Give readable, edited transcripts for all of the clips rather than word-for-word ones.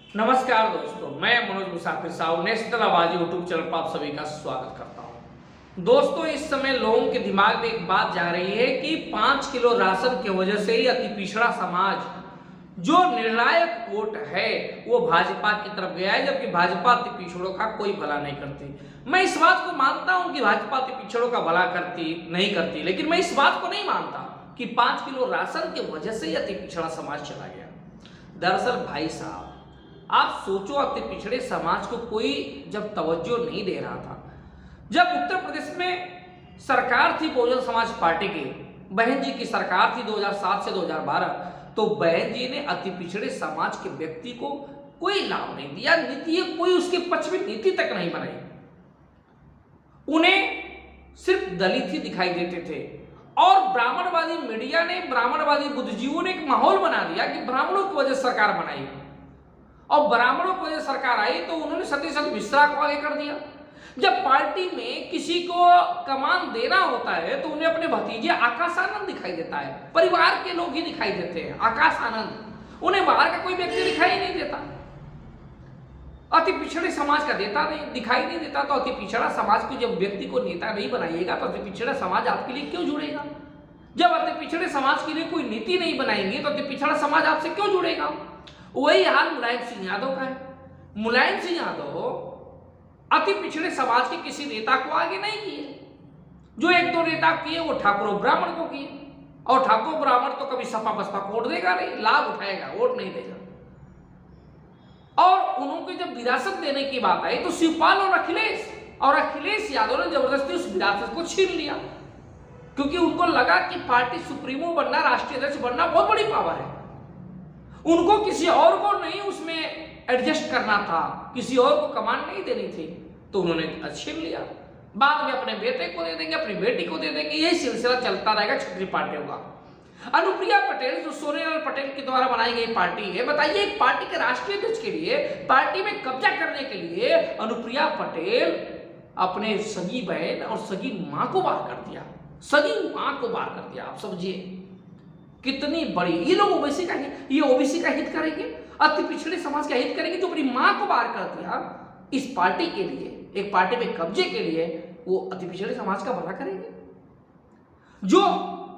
नमस्कार दोस्तों, मैं मनोज मुसाफिर साहब नेशनल आवाज यूट्यूब चैनल पर आप सभी का स्वागत करता हूं। दोस्तों, इस समय लोगों के दिमाग में एक बात जा रही है कि 5 किलो राशन की वजह से ही अति पिछड़ा समाज जो निर्णायक वोट है वो भाजपा की तरफ गया है, जबकि भाजपा अति पिछड़ों का कोई भला नहीं करती। मैं इस बात को मानता हूं कि भाजपा अति पिछड़ों का भला नहीं करती, लेकिन मैं इस बात को नहीं मानता कि 5 किलो राशन की वजह से ही अति पिछड़ा समाज चला गया। दरअसल भाई साहब, आप सोचो, अति पिछड़े समाज को कोई जब तवज्जो नहीं दे रहा था, जब उत्तर प्रदेश में सरकार थी बहुजन समाज पार्टी की, बहन जी की सरकार थी 2007 से 2012, तो बहन जी ने अति पिछड़े समाज के व्यक्ति को कोई लाभ नहीं दिया, नीति कोई उसके पक्ष में नीति तक नहीं बनाई। उन्हें सिर्फ दलित ही दिखाई देते थे और ब्राह्मणवादी मीडिया ने, ब्राह्मणवादी बुद्धिजीवियों ने एक माहौल बना दिया कि ब्राह्मणों की वजह से सरकार बनाई, और ब्राह्मणों को जब सरकार आई तो उन्होंने सतीश मिश्रा को आगे कर दिया। जब पार्टी में किसी को कमान देना होता है तो उन्हें अपने भतीजे आकाश आनंद दिखाई देता है, परिवार के लोग ही दिखाई देते हैं आकाश आनंद, उन्हें बाहर का कोई व्यक्ति दिखाई नहीं देता। अति पिछड़े समाज का दिखाई नहीं देता, तो अति पिछड़ा समाज के जब व्यक्ति को नेता नहीं बनाइएगा तो अति पिछड़ा समाज आपके लिए क्यों जुड़ेगा? जब अति पिछड़े समाज के लिए कोई नीति नहीं बनाएंगे तो अति पिछड़ा समाज आपसे क्यों जुड़ेगा? वही हाल मुलायम सिंह यादव का है। मुलायम सिंह यादव अति पिछड़े समाज के किसी नेता को आगे नहीं किए। जो एक दो नेता किए वो ठाकुर ब्राह्मण को किए, और ठाकुर ब्राह्मण तो कभी सपा बसपा को वोट देगा नहीं, लाभ उठाएगा, वोट नहीं देगा। और उन्होंने जब विरासत देने की बात आई तो शिवपाल और अखिलेश यादव ने जबरदस्ती उस विरासत को छीन लिया, क्योंकि उनको लगा कि पार्टी सुप्रीमो बनना, राष्ट्रीय अध्यक्ष बनना बहुत बड़ी पावर है। उनको किसी और को नहीं उसमें एडजस्ट करना था, किसी और को कमांड नहीं देनी थी, तो उन्होंने छीन लिया। बाद में अपने बेटे को दे देंगे, अपनी बेटी को दे देंगे, यही सिलसिला चलता रहेगा क्षत्रिय पार्टियों का। अनुप्रिया पटेल जो सोनेलाल पटेल के द्वारा बनाई गई पार्टी है, बताइए एक पार्टी के राष्ट्रीय अध्यक्ष के लिए, पार्टी में कब्जा करने के लिए अनुप्रिया पटेल अपने सगी बहन और सगी मां को बाहर कर दिया, सगी मां को बाहर कर दिया। आप समझिए कितनी बड़ी, ये लोग ओबीसी का हित करेंगे, अति पिछड़े समाज का हित करेंगे, जो अपनी मां को बाहर कर दिया इस पार्टी के लिए, एक पार्टी में कब्जे के लिए, वो अति पिछड़े समाज का भला करेंगे। जो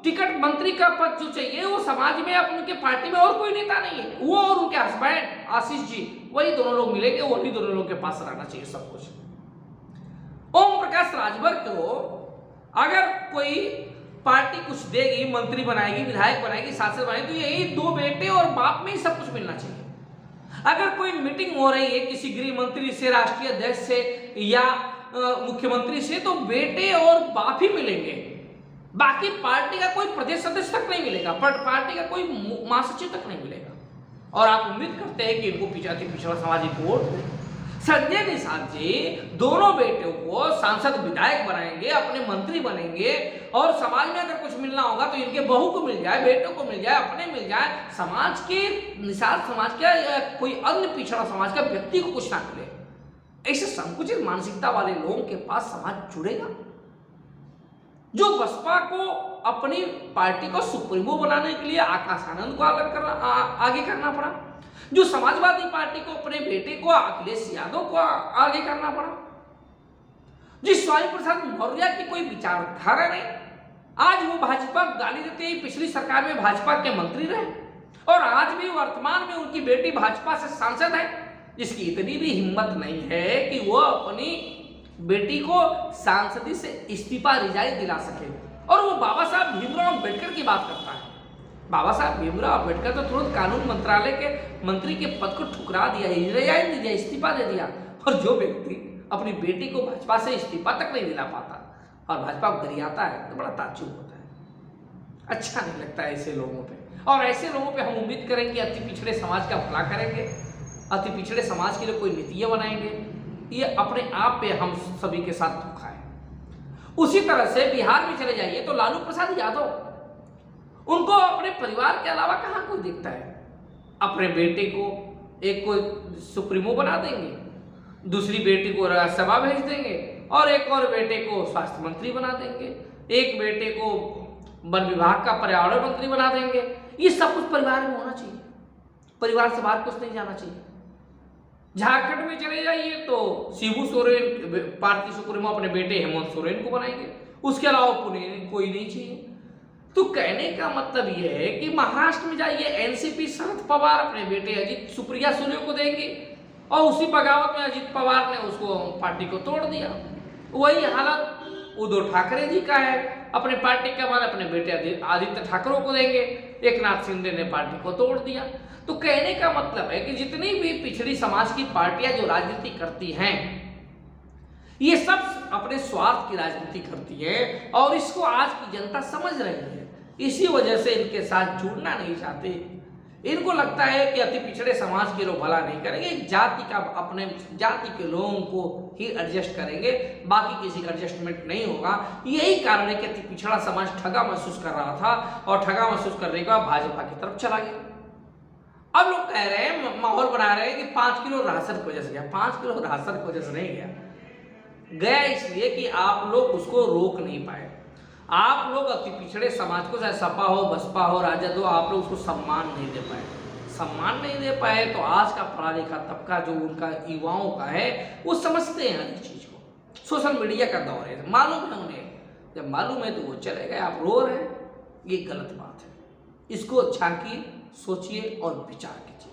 टिकट मंत्री का पद जो चाहिए वो समाज में, अब उनके पार्टी में और कोई नेता नहीं है, वो और उनके हस्बैंड आशीष जी, वही दोनों लोग मिलेंगे, वही दोनों लोग के पास रहना चाहिए सब कुछ। ओम प्रकाश राजभर को अगर कोई पार्टी कुछ देगी, मंत्री बनाएगी, विधायक बनाएगी, सांसद बनाएगी, तो यही दो बेटे और बाप में ही सब कुछ मिलना चाहिए। अगर कोई मीटिंग हो रही है किसी गृह मंत्री से, राष्ट्रीय अध्यक्ष से या मुख्यमंत्री से, तो बेटे और बाप ही मिलेंगे, बाकी पार्टी का कोई प्रदेश सदस्य तक नहीं मिलेगा, पार्टी का कोई महासचिव तक नहीं मिलेगा। और आप उम्मीद करते हैं कि इनको पिछड़ा समाज को वोट दे। संजय निषाद जी दोनों बेटों को सांसद विधायक बनाएंगे, अपने मंत्री बनेंगे, और समाज में अगर कुछ मिलना होगा तो इनके बहू को मिल जाए, बेटों को मिल जाए, अपने मिल जाए, समाज के निषाद समाज का या कोई अन्य पिछड़ा समाज का व्यक्ति को कुछ ना मिले। ऐसे संकुचित मानसिकता वाले लोगों के पास समाज जुड़ेगा। जो बसपा को अपनी पार्टी को सुप्रीमो बनाने के लिए आकाश आनंद को आगे करना पड़ा, जो समाजवादी पार्टी को अपने बेटे को अखिलेश यादव को आगे करना पड़ा, जिस स्वामी प्रसाद मौर्य की कोई विचारधारा नहीं, आज वो भाजपा गाली देते ही पिछली सरकार में भाजपा के मंत्री रहे, और आज भी वर्तमान में उनकी बेटी भाजपा से सांसद है, जिसकी इतनी भी हिम्मत नहीं है कि वो अपनी बेटी को सांसदी से इस्तीफा रिजाइन दिला सके। और वो बाबा साहब भीमराव अम्बेडकर की बात करता है। बाबा साहब भीमराव अम्बेडकर तो तुरंत कानून मंत्रालय के मंत्री के पद को ठुकरा दिया, रिजाइन दे दिया, इस्तीफा दे दिया। और जो व्यक्ति अपनी बेटी को भाजपा से इस्तीफा तक नहीं दिला पाता और भाजपा को गरियाता है, तो बड़ा ताज्जुब होता है, अच्छा नहीं लगता है ऐसे लोगों पे। और ऐसे लोगों पे हम उम्मीद करेंगे अति पिछड़े समाज का भला करेंगे, अति पिछड़े समाज के लिए कोई नीतियां बनाएंगे। ये अपने आप पे हम सभी के साथ धोखा है। उसी तरह से बिहार में चले जाइए तो लालू प्रसाद यादव, उनको अपने परिवार के अलावा कहां कोई दिखता है। अपने बेटे को एक को सुप्रीमो बना देंगे, दूसरी बेटी को राज्यसभा भेज देंगे, और एक और बेटे को स्वास्थ्य मंत्री बना देंगे, एक बेटे को वन विभाग का पर्यावरण मंत्री बना देंगे। ये सब कुछ परिवार में होना चाहिए, परिवार से बाहर कुछ नहीं जाना चाहिए। झारखंड में चले जाइए तो शिबू सोरेन पार्टी सुप्रीमो अपने बेटे हेमंत सोरेन को बनाएंगे, उसके अलावा पुणे कोई नहीं चाहिए। तो कहने का मतलब यह है कि महाराष्ट्र में जाइए एनसीपी शरद पवार अपने बेटे अजीत सुप्रिया सुले को देंगे, और उसी बगावत में अजीत पवार ने उसको पार्टी को तोड़ दिया। वही हालत उद्धव ठाकरे जी का है, अपने पार्टी के बाद अपने बेटे आदित्य ठाकरे को देंगे, एकनाथ शिंदे ने पार्टी को तोड़ दिया। तो कहने का मतलब है कि जितनी भी पिछड़ी समाज की पार्टियां जो राजनीति करती हैं, ये सब अपने स्वार्थ की राजनीति करती है, और इसको आज की जनता समझ रही है। इसी वजह से इनके साथ जुड़ना नहीं चाहते। इनको लगता है कि अति पिछड़े समाज के लोग भला नहीं करेंगे, जाति का अपने जाति के लोगों को ही एडजस्ट करेंगे, बाकी किसी का एडजस्टमेंट नहीं होगा। यही कारण है कि अति पिछड़ा समाज ठगा महसूस कर रहा था, और ठगा महसूस करने के बाद भाजपा की तरफ चला गया। अब लोग कह रहे हैं, माहौल बना रहे हैं कि 5 किलो राशन की वजह से गया। 5 किलो राशन की वजह से नहीं गया इसलिए कि आप लोग उसको रोक नहीं पाए। आप लोग अति पिछड़े समाज को, चाहे सपा हो, बसपा हो, राजद हो, आप लोग उसको सम्मान नहीं दे पाए। सम्मान नहीं दे पाए तो आज का पढ़ा लिखा तबका जो उनका युवाओं का है, वो समझते हैं इस चीज को। सोशल मीडिया का दौर है, मालूम है उन्हें। जब मालूम है तो वो चले गए। आप रो रहे हैं, ये गलत बात है। इसको झांकिए, सोचिए और विचार कीजिए।